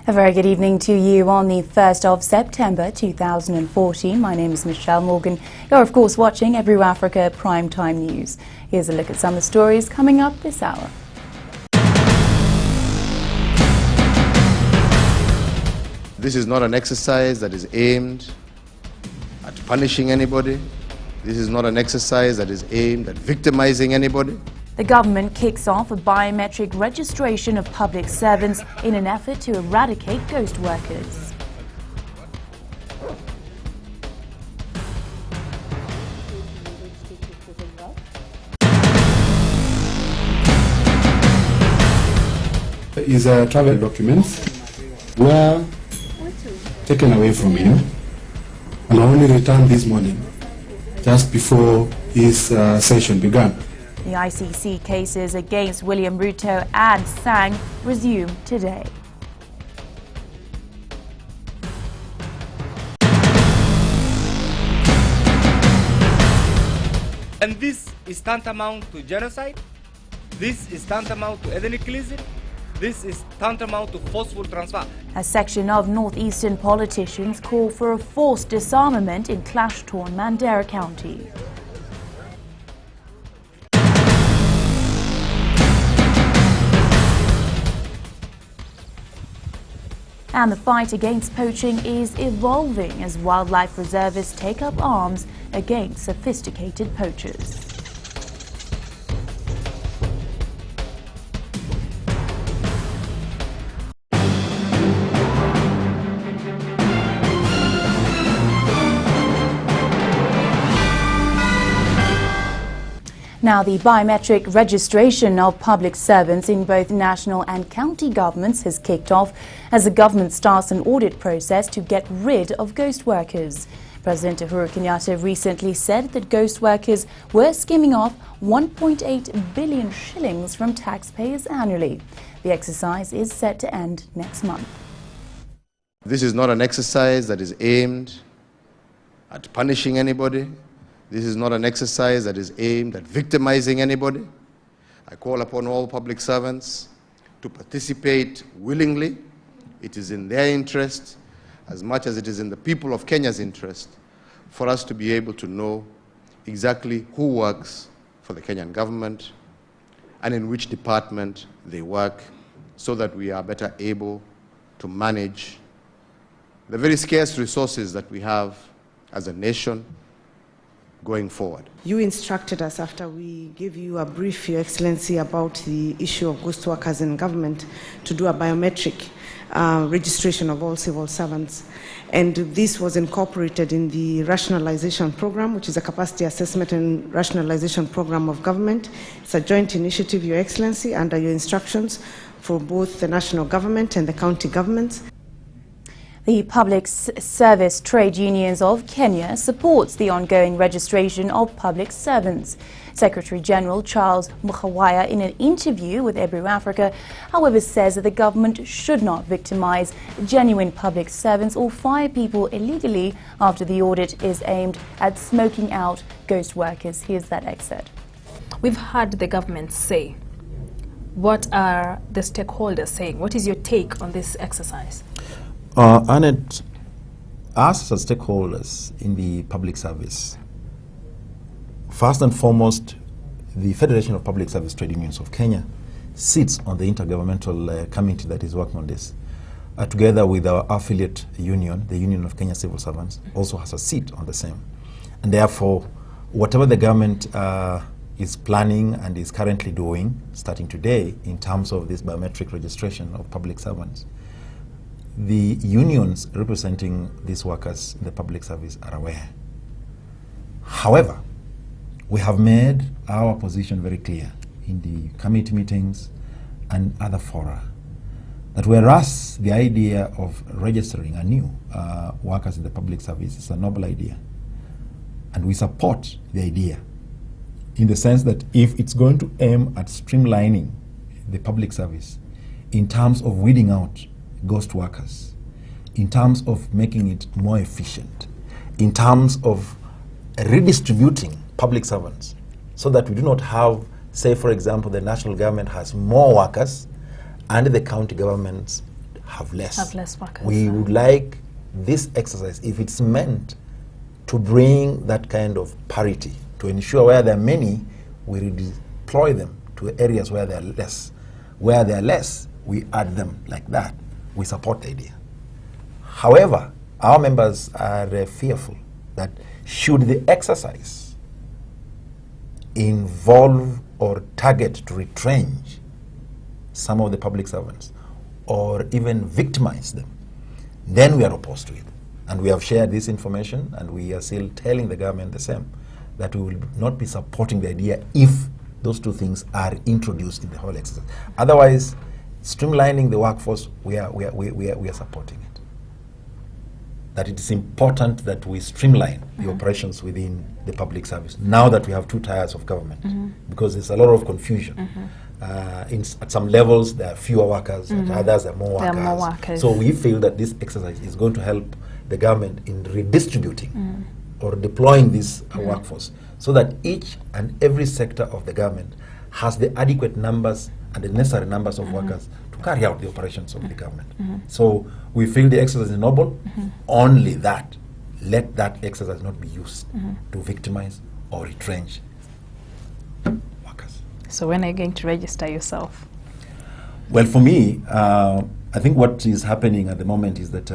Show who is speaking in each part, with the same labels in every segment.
Speaker 1: A very good evening to you on the 1st of September 2014. My name is Michelle Morgan. You're of course watching Every Africa Primetime News. Here's a look at some of the stories coming up this hour.
Speaker 2: This is not an exercise that is aimed at punishing anybody. This is not an exercise that is aimed at victimizing anybody.
Speaker 1: The government kicks off a biometric registration of public servants in an effort to eradicate ghost workers.
Speaker 3: His travel documents were taken away from him and only returned this morning, just before his session began.
Speaker 1: The ICC cases against William Ruto and Sang resume today.
Speaker 4: And this is tantamount to genocide. This is tantamount to ethnic cleansing. This is tantamount to forceful transfer.
Speaker 1: A section of northeastern politicians call for a forced disarmament in clash-torn Mandera County. And the fight against poaching is evolving as wildlife reservists take up arms against sophisticated poachers. Now, the biometric registration of public servants in both national and county governments has kicked off as the government starts an audit process to get rid of ghost workers. President Uhuru Kenyatta recently said that ghost workers were skimming off 1.8 billion shillings from taxpayers annually. The exercise is set to end next month.
Speaker 2: This is not an exercise that is aimed at punishing anybody. This is not an exercise that is aimed at victimizing anybody. I call upon all public servants to participate willingly. It is in their interest, as much as it is in the people of Kenya's interest, for us to be able to know exactly who works for the Kenyan government and in which department they work, so that we are better able to manage the very scarce resources that we have as a nation going forward.
Speaker 5: You instructed us, after we gave you a brief, Your Excellency, about the issue of ghost workers in government, to do a biometric registration of all civil servants. And this was incorporated in the rationalization program, which is a capacity assessment and rationalization program of government. It's a joint initiative, Your Excellency, under your instructions for both the national government and the county governments.
Speaker 1: The Public Service Trade Unions of Kenya supports the ongoing registration of public servants. Secretary General Charles Mukhawaya, in an interview with Every Africa, however, says that the government should not victimize genuine public servants or fire people illegally after the audit is aimed at smoking out ghost workers. Here's that excerpt.
Speaker 6: We've heard the government say. What are the stakeholders saying? What is your take on this exercise?
Speaker 7: Annette, us as stakeholders in the public service, first and foremost, the Federation of Public Service Trade Unions of Kenya sits on the intergovernmental committee that is working on this. Together with our affiliate union, the Union of Kenya Civil Servants, also has a seat on the same. And therefore, whatever the government is planning and is currently doing, starting today, in terms of this biometric registration of public servants, the unions representing these workers in the public service are aware. However, we have made our position very clear in the committee meetings and other fora that whereas the idea of registering anew workers in the public service is a noble idea, and we support the idea in the sense that if it's going to aim at streamlining the public service in terms of weeding out ghost workers, in terms of making it more efficient, in terms of redistributing public servants, so that we do not have, say for example, the national government has more workers and the county governments have less.
Speaker 6: Have less workers.
Speaker 7: We would like this exercise, if it's meant to bring that kind of parity, to ensure where there are many, we redeploy them to areas where there are less. Where there are less, we add them like that. We support the idea. However, our members are fearful that should the exercise involve or target to retrench some of the public servants or even victimize them, then we are opposed to it. And we have shared this information, and we are still telling the government the same, that we will not be supporting the idea if those two things are introduced in the whole exercise. Otherwise, streamlining the workforce, we are supporting it. That it is important that we streamline the operations within the public service now that we have two tiers of government, because there's a lot of confusion. At some levels, there are fewer workers, at others, there are more workers. So we feel that this exercise is going to help the government in redistributing or deploying this workforce, so that each and every sector of the government has the adequate numbers and the necessary numbers of workers to carry out the operations of the government. So we feel the exercise is noble, only that let that exercise not be used to victimize or retrench workers.
Speaker 6: So when are you going to register yourself?
Speaker 7: Well, for me, I think what is happening at the moment is that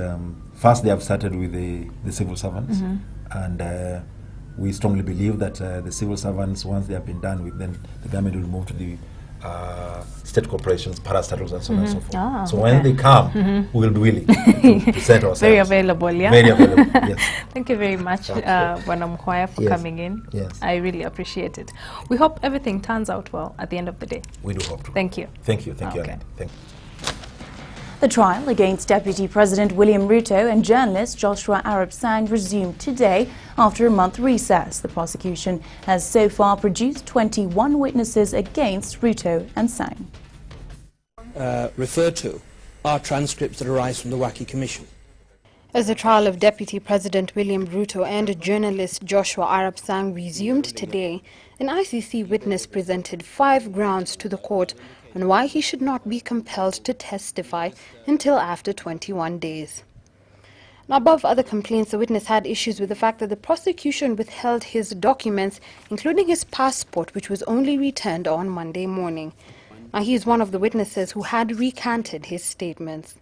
Speaker 7: first they have started with the civil servants, and we strongly believe that the civil servants, once they have been done with, then the government will move to the state corporations, parastatals, and so on and so forth. So when they come, we will be willing to present ourselves.
Speaker 6: Very available, yeah?
Speaker 7: Very available, yes.
Speaker 6: Thank you very much, Bwana Mkhwaya, for coming in.
Speaker 7: Yes.
Speaker 6: I really appreciate it. We hope everything turns out well at the end of the day.
Speaker 7: We do hope to.
Speaker 6: Thank you.
Speaker 7: Thank you. Thank you,
Speaker 6: Okay.
Speaker 7: Alan. Thank you.
Speaker 1: The trial against Deputy President William Ruto and journalist Joshua Arab Sang resumed today after a month recess. The prosecution has so far produced 21 witnesses against Ruto and Sang.
Speaker 8: Referred to are transcripts that arise from the Waki Commission.
Speaker 9: As the trial of Deputy President William Ruto and journalist Joshua Arab Sang resumed today, an ICC witness presented 5 grounds to the court on why he should not be compelled to testify until after 21 days. Now, above other complaints, the witness had issues with the fact that the prosecution withheld his documents, including his passport, which was only returned on Monday morning. Now, he is one of the witnesses who had recanted his statements.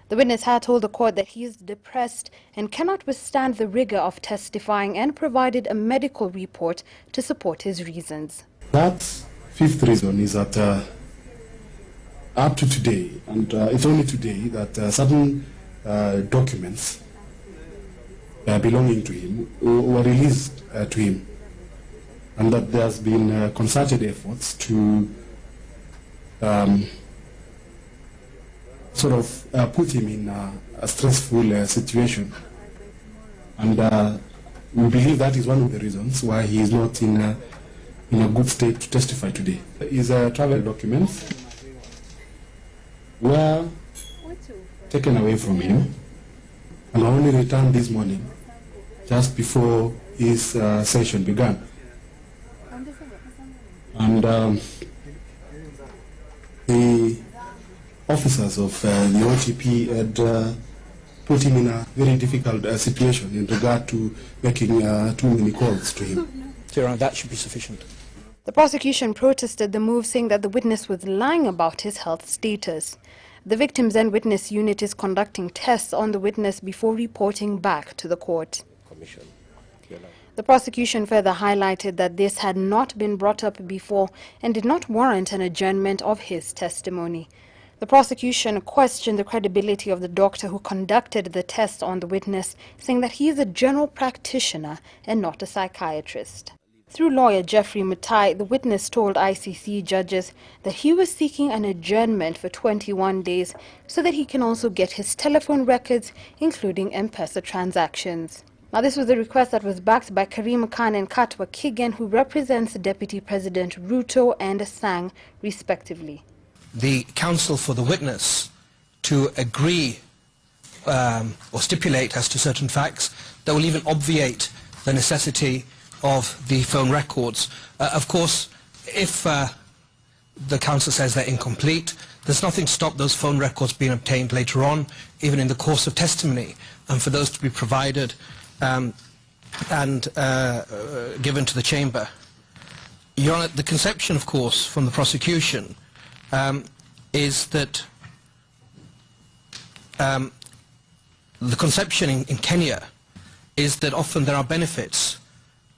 Speaker 9: The witness had told the court that he is depressed and cannot withstand the rigor of testifying, and provided a medical report to support his reasons.
Speaker 3: That fifth reason is that up to today, and it's only today, that certain documents belonging to him were released to him, and that there's been concerted efforts to sort of put him in a stressful situation. And we believe that is one of the reasons why he is not in a good state to testify today. His travel documents were taken away from him and only returned this morning, just before his session began. And the officers of the OTP had put him in a very difficult situation in regard to making too many calls to him.
Speaker 8: Your Honor, that should be sufficient.
Speaker 9: The prosecution protested the move, saying that the witness was lying about his health status. The Victims and Witness Unit is conducting tests on the witness before reporting back to the court. The prosecution further highlighted that this had not been brought up before and did not warrant an adjournment of his testimony. The prosecution questioned the credibility of the doctor who conducted the test on the witness, saying that he is a general practitioner and not a psychiatrist. Through lawyer Jeffrey Mutai, the witness told ICC judges that he was seeking an adjournment for 21 days so that he can also get his telephone records, including M-Pesa transactions. Now, this was a request that was backed by Karim Khan and Katwa Kigen, who represents Deputy President Ruto and Sang, respectively.
Speaker 8: The counsel for the witness to agree or stipulate as to certain facts that will even obviate the necessity of the phone records. Of course, if the counsel says they're incomplete, There's nothing to stop those phone records being obtained later on, even in the course of testimony, and for those to be provided and given to the chamber. Your Honour, the conception, of course, from the prosecution is that the conception in Kenya is that often there are benefits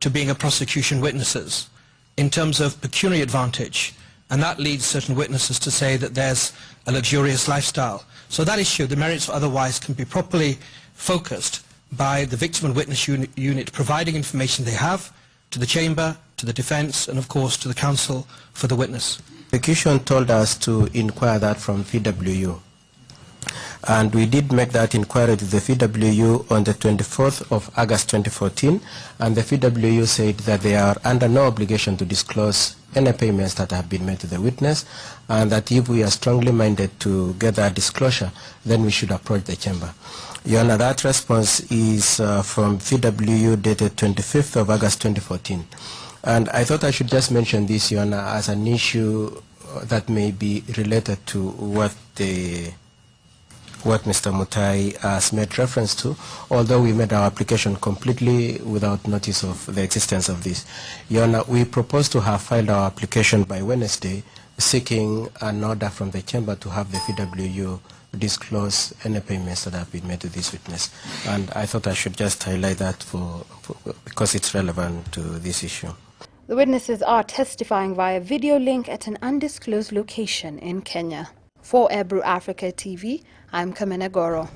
Speaker 8: to being a prosecution witnesses in terms of pecuniary advantage, and that leads certain witnesses to say that there's a luxurious lifestyle. So that issue, the merits otherwise, can be properly focused by the victim and witness unit providing information they have to the chamber, to the defence, and of course to the counsel for the witness.
Speaker 10: The prosecution told us to inquire that from VWU. And we did make that inquiry to the VWU on the 24th of August 2014, and the VWU said that they are under no obligation to disclose any payments that have been made to the witness, and that if we are strongly minded to get that disclosure, then we should approach the chamber. Your Honor, that response is from VWU dated 25th of August 2014. And I thought I should just mention this, Your Honor, as an issue that may be related to what Mr. Mutai has made reference to, although we made our application completely without notice of the existence of this. Your Honor, we propose to have filed our application by Wednesday, seeking an order from the chamber to have the VWU disclose any payments that have been made to this witness. And I thought I should just highlight that because it's relevant to this issue.
Speaker 9: The witnesses are testifying via video link at an undisclosed location in Kenya. For Ebru Africa TV, I'm Kamena Goro.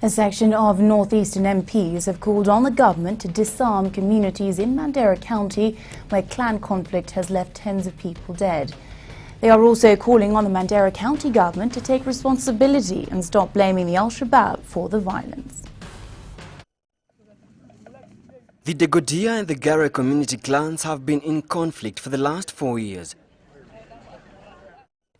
Speaker 1: A section of northeastern MPs have called on the government to disarm communities in Mandera County where clan conflict has left tens of people dead. They are also calling on the Mandera County government to take responsibility and stop blaming the Al-Shabaab for the violence.
Speaker 11: The Degodia and the Gara community clans have been in conflict for the last 4 years.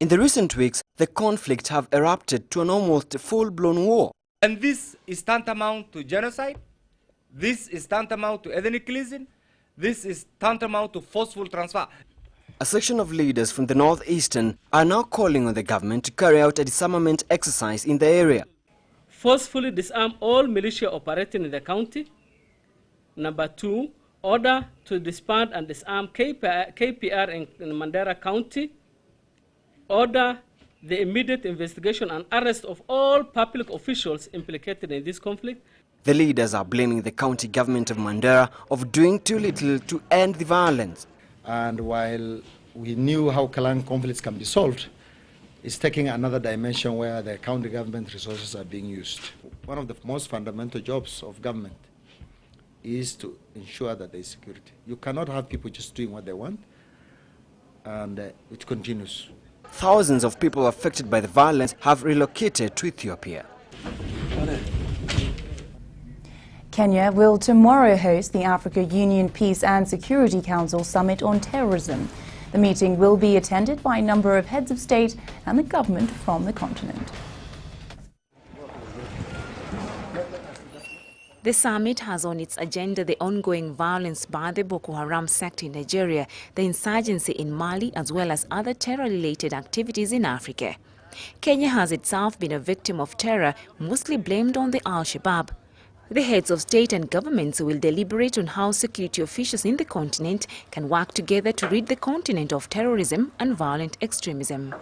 Speaker 11: In the recent weeks, the conflict have erupted to an almost full-blown war.
Speaker 4: And this is tantamount to genocide. This is tantamount to ethnic cleansing. This is tantamount to forceful transfer.
Speaker 11: A section of leaders from the northeastern are now calling on the government to carry out a disarmament exercise in the area.
Speaker 12: Forcefully disarm all militia operating in the county. Number 2, order to disband and disarm KPR in Mandera County. Order the immediate investigation and arrest of all public officials implicated in this conflict.
Speaker 11: The leaders are blaming the county government of Mandera of doing too little to end the violence.
Speaker 13: And while we knew how clan conflicts can be solved, it's taking another dimension where the county government resources are being used. One of the most fundamental jobs of government is to ensure that there is security. You cannot have people just doing what they want, and it continues.
Speaker 11: Thousands of people affected by the violence have relocated to Ethiopia.
Speaker 1: Kenya will tomorrow host the Africa Union Peace and Security Council Summit on Terrorism. The meeting will be attended by a number of heads of state and the government from the continent.
Speaker 14: The summit has on its agenda the ongoing violence by the Boko Haram sect in Nigeria, the insurgency in Mali, as well as other terror-related activities in Africa. Kenya has itself been a victim of terror, mostly blamed on the Al-Shabaab. The heads of state and governments will deliberate on how security officials in the continent can work together to rid the continent of terrorism and violent extremism.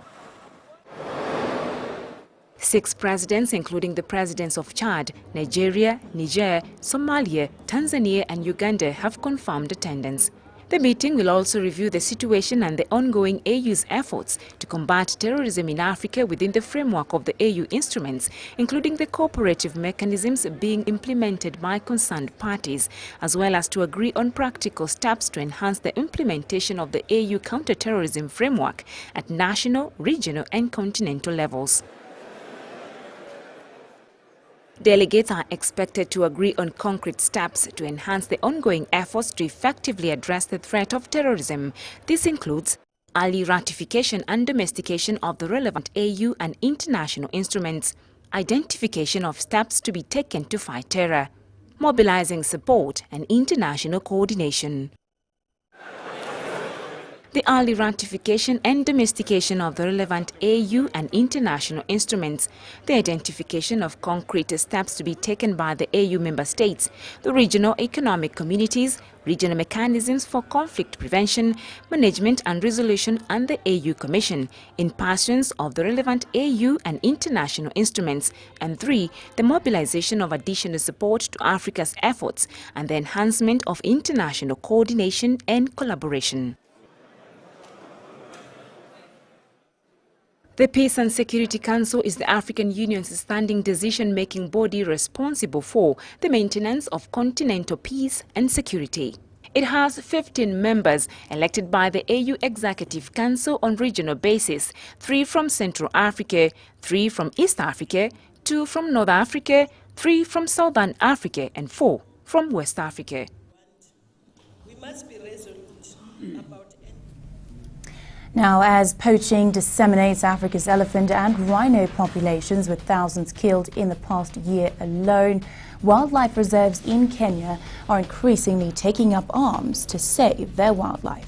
Speaker 14: 6 presidents, including the presidents of Chad, Nigeria, Niger, Somalia, Tanzania and Uganda, have confirmed attendance. The meeting will also review the situation and the ongoing AU's efforts to combat terrorism in Africa within the framework of the AU instruments, including the cooperative mechanisms being implemented by concerned parties, as well as to agree on practical steps to enhance the implementation of the AU counter-terrorism framework at national, regional and continental levels. Delegates are expected to agree on concrete steps to enhance the ongoing efforts to effectively address the threat of terrorism. This includes early ratification and domestication of the relevant AU and international instruments, identification of steps to be taken to fight terror, mobilizing support and international coordination. the early ratification and domestication of the relevant AU and international instruments, the identification of concrete steps to be taken by the AU member states, the regional economic communities, regional mechanisms for conflict prevention, management and resolution, and the AU Commission in pursuance of the relevant AU and international instruments, and 3, the mobilization of additional support to Africa's efforts and the enhancement of international coordination and collaboration. The Peace and Security Council is the African Union's standing decision-making body responsible for the maintenance of continental peace and security. It has 15 members elected by the AU Executive Council on regional basis, 3 from Central Africa, 3 from East Africa, 2 from North Africa, 3 from Southern Africa, and 4 from West Africa.
Speaker 15: We must be resolute about
Speaker 1: Now, as poaching disseminates Africa's elephant and rhino populations with thousands killed in the past year alone, wildlife reserves in Kenya are increasingly taking up arms to save their wildlife.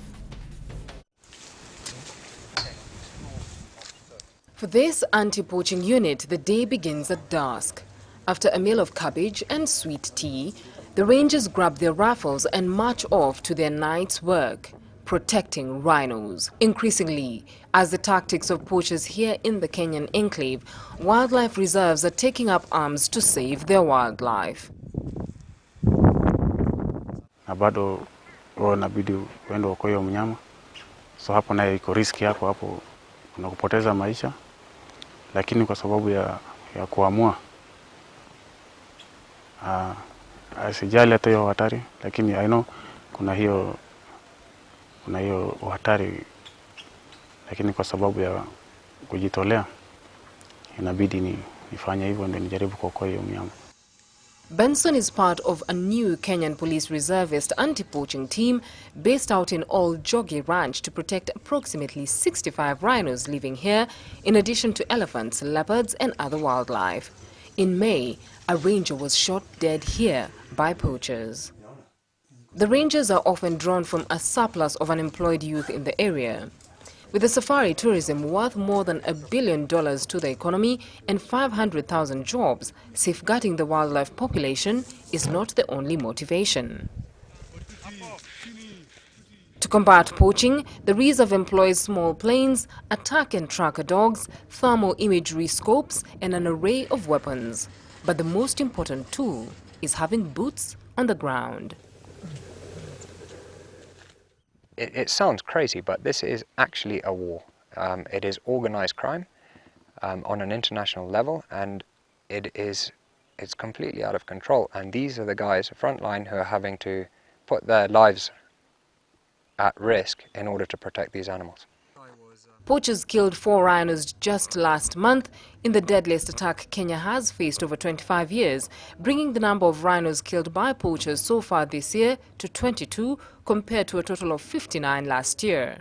Speaker 16: For this anti-poaching unit, the day begins at dusk. After a meal of cabbage and sweet tea, the rangers grab their rifles and march off to their night's work, protecting rhinos. Increasingly, as the tactics of poachers here in the Kenyan enclave, wildlife reserves are taking up arms to save their wildlife.
Speaker 17: Na bado inabidi uende uokoe huyo mnyama, so hapo naye iko riski yako, hapo unakupoteza maisha, lakini kwa sababu ya kuamua asijali hata hiyo hatari, lakini I know kuna hiyo hatari, lakini kwa sababu ya kujitolea inabidi nifanye hivyo ndio nijaribu kuokoa hiyo mnyama.
Speaker 16: Benson is part of a new Kenyan police reservist anti-poaching team based out in Old Jogi Ranch to protect approximately 65 rhinos living here, in addition to elephants, leopards and other wildlife. In May, a ranger was shot dead here by poachers. The rangers are often drawn from a surplus of unemployed youth in the area. With the safari tourism worth more than $1 billion to the economy and 500,000 jobs, safeguarding the wildlife population is not the only motivation. To combat poaching, the reserve employs small planes, attack and tracker dogs, thermal imagery scopes, and an array of weapons. But the most important tool is having boots on the ground.
Speaker 18: It sounds crazy, but this is actually a war. It is organized crime on an international level, and it's completely out of control. And these are the guys frontline who are having to put their lives at risk in order to protect these animals.
Speaker 16: Poachers killed 4 rhinos just last month in the deadliest attack Kenya has faced over 25 years, bringing the number of rhinos killed by poachers so far this year to 22 compared to a total of 59 last year.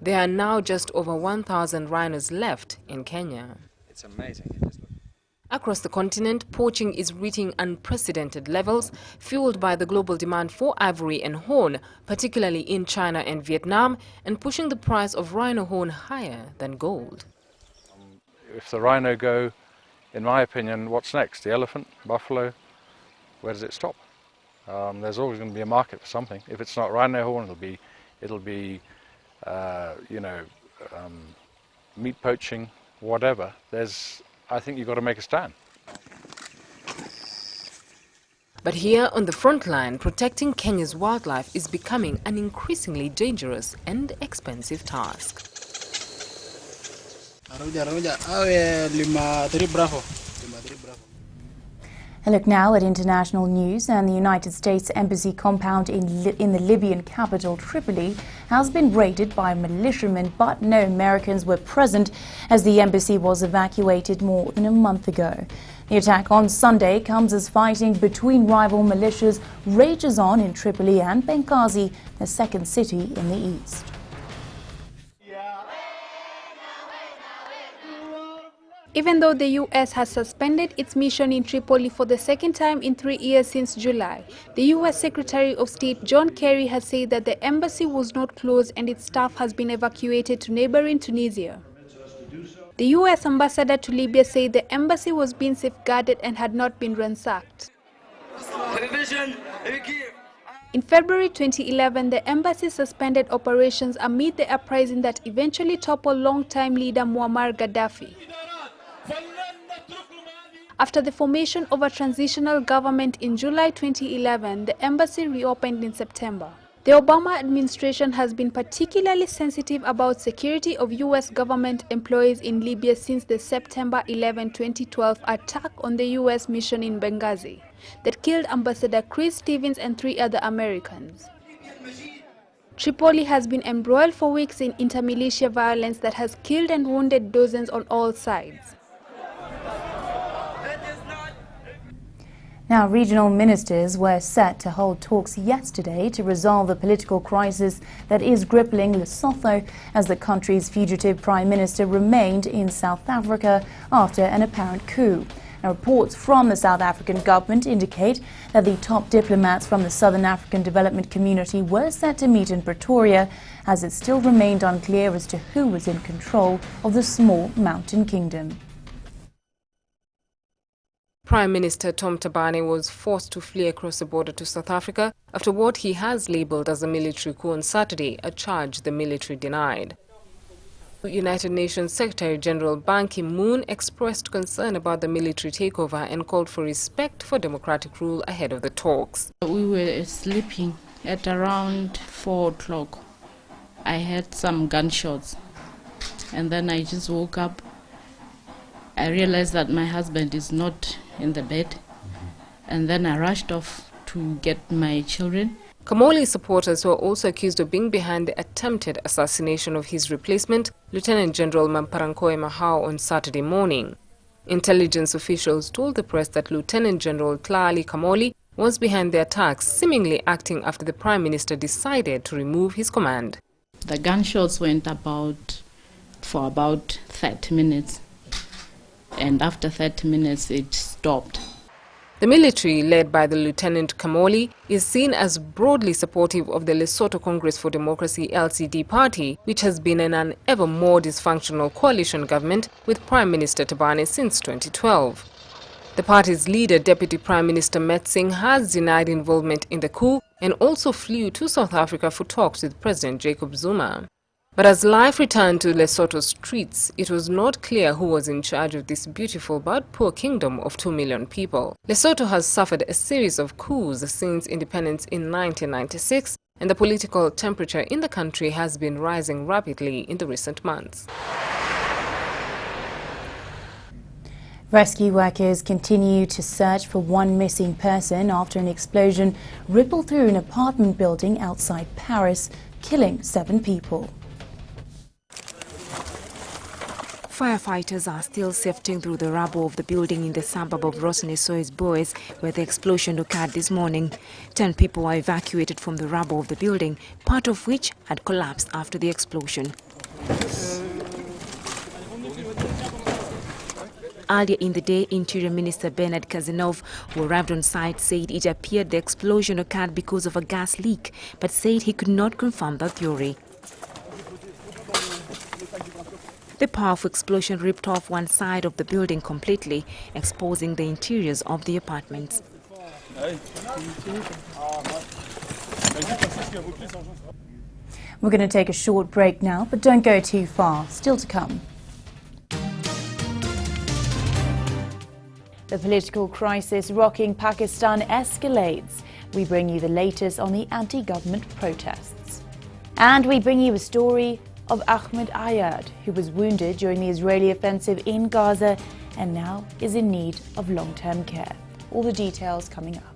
Speaker 16: There are now just over 1,000 rhinos left in Kenya.
Speaker 18: It's amazing.
Speaker 16: Across the continent, poaching is reaching unprecedented levels, fueled by the global demand for ivory and horn, particularly in China and Vietnam, and pushing the price of rhino horn higher than gold.
Speaker 19: If the rhino go, in my opinion, what's next? The elephant, buffalo? Where does it stop? There's always going to be a market for something. If it's not rhino horn, it'll be meat poaching, whatever. I think you've got to make a stand.
Speaker 16: But here on the front line, protecting Kenya's wildlife is becoming an increasingly dangerous and expensive task.
Speaker 1: A look now at international news, and the United States Embassy compound in the Libyan capital Tripoli has been raided by militiamen, but no Americans were present as the embassy was evacuated more than a month ago. The attack on Sunday comes as fighting between rival militias rages on in Tripoli and Benghazi, the second city in the east.
Speaker 9: Even though the U.S. has suspended its mission in Tripoli for the second time in 3 years since July, the U.S. Secretary of State John Kerry has said that the embassy was not closed and its staff has been evacuated to neighboring Tunisia. The U.S. ambassador to Libya said the embassy was being safeguarded and had not been ransacked. In February 2011, the embassy suspended operations amid the uprising that eventually toppled longtime leader Muammar Gaddafi. After the formation of a transitional government in July 2011, the embassy reopened in September. The Obama administration has been particularly sensitive about security of U.S. government employees in Libya since the September 11, 2012 attack on the U.S. mission in Benghazi that killed Ambassador Chris Stevens and 3 other Americans. Tripoli has been embroiled for weeks in inter-militia violence that has killed and wounded dozens on all sides.
Speaker 1: Now, regional ministers were set to hold talks yesterday to resolve the political crisis that is crippling Lesotho as the country's fugitive prime minister remained in South Africa after an apparent coup. Now, reports from the South African government indicate that the top diplomats from the Southern African Development Community were set to meet in Pretoria, as it still remained unclear as to who was in control of the small mountain kingdom.
Speaker 16: Prime Minister Tom Tabane was forced to flee across the border to South Africa after what he has labelled as a military coup on Saturday, a charge the military denied. United Nations Secretary General Ban Ki-moon expressed concern about the military takeover and called for respect for democratic rule ahead of the talks.
Speaker 20: We were sleeping at around 4 o'clock. I heard some gunshots and then I just woke up. I realized that my husband is not in the bed, and then I rushed off to get my children.
Speaker 16: Kamoli's supporters were also accused of being behind the attempted assassination of his replacement, Lieutenant General Mamparankoe Mahao, on Saturday morning. Intelligence officials told the press that Lieutenant General Tlali Kamoli was behind the attacks, seemingly acting after the Prime Minister decided to remove his command.
Speaker 20: The gunshots went for about 30 minutes. And after 30 minutes, it stopped.
Speaker 16: The military, led by the Lieutenant Kamoli, is seen as broadly supportive of the Lesotho Congress for Democracy LCD party, which has been in an ever more dysfunctional coalition government with Prime Minister Tabane since 2012. The party's leader, Deputy Prime Minister Metsing, has denied involvement in the coup and also flew to South Africa for talks with President Jacob Zuma. But as life returned to Lesotho's streets, it was not clear who was in charge of this beautiful but poor kingdom of 2 million people. Lesotho has suffered a series of coups since independence in 1996, and the political temperature in the country has been rising rapidly in the recent months.
Speaker 1: Rescue workers continue to search for one missing person after an explosion rippled through an apartment building outside Paris, killing 7 people.
Speaker 14: Firefighters are still sifting through the rubble of the building in the suburb of Rosny-Sois-Bois, where the explosion occurred this morning. 10 people were evacuated from the rubble of the building, part of which had collapsed after the explosion. Earlier in the day, Interior Minister Bernard Cazeneuve, who arrived on site, said it appeared the explosion occurred because of a gas leak, but said he could not confirm the theory. The powerful explosion ripped off one side of the building completely, exposing the interiors of the apartments.
Speaker 1: We're going to take a short break now, but don't go too far. Still to come. The political crisis rocking Pakistan escalates. We bring you the latest on the anti-government protests. And we bring you a story of Ahmed Ayad, who was wounded during the Israeli offensive in Gaza and now is in need of long-term care. All the details coming up.